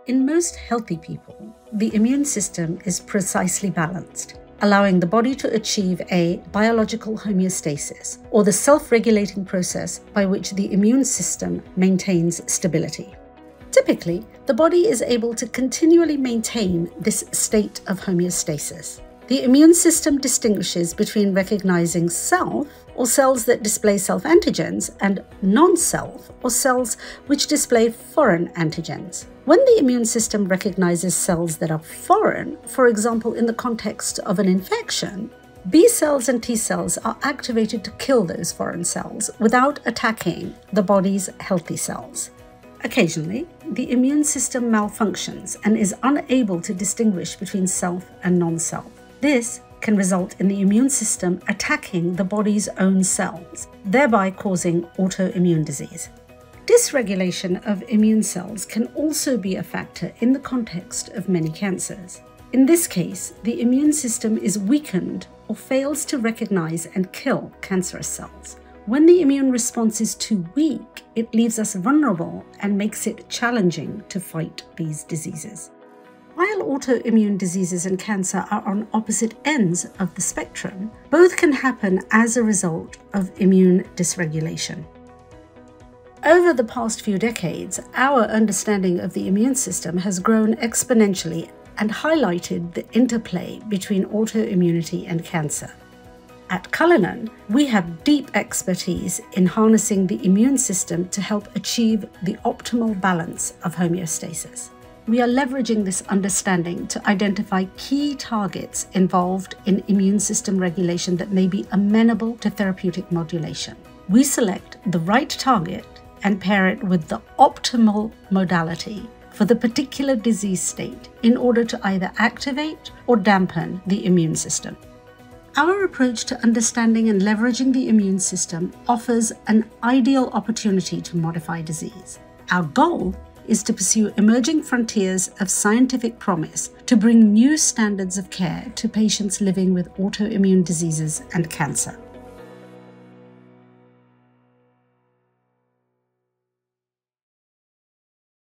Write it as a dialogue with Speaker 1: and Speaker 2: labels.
Speaker 1: In most healthy people, the immune system is precisely balanced, allowing the body to achieve a biological homeostasis, or the self-regulating process by which the immune system maintains stability. Typically, the body is able to continually maintain this state of homeostasis. The immune system distinguishes between recognizing self, or cells that display self-antigens, and non-self, or cells which display foreign antigens. When the immune system recognizes cells that are foreign, for example in the context of an infection, B cells and T cells are activated to kill those foreign cells without attacking the body's healthy cells. Occasionally, the immune system malfunctions and is unable to distinguish between self and non-self. This can result in the immune system attacking the body's own cells, thereby causing autoimmune disease. Dysregulation of immune cells can also be a factor in the context of many cancers. In this case, the immune system is weakened or fails to recognize and kill cancerous cells. When the immune response is too weak, it leaves us vulnerable and makes it challenging to fight these diseases. While autoimmune diseases and cancer are on opposite ends of the spectrum, both can happen as a result of immune dysregulation. Over the past few decades, our understanding of the immune system has grown exponentially and highlighted the interplay between autoimmunity and cancer. At Cullinan, we have deep expertise in harnessing the immune system to help achieve the optimal balance of homeostasis. We are leveraging this understanding to identify key targets involved in immune system regulation that may be amenable to therapeutic modulation. We select the right target and pair it with the optimal modality for the particular disease state in order to either activate or dampen the immune system. Our approach to understanding and leveraging the immune system offers an ideal opportunity to modify disease. Our goal is to pursue emerging frontiers of scientific promise to bring new standards of care to patients living with autoimmune diseases and cancer.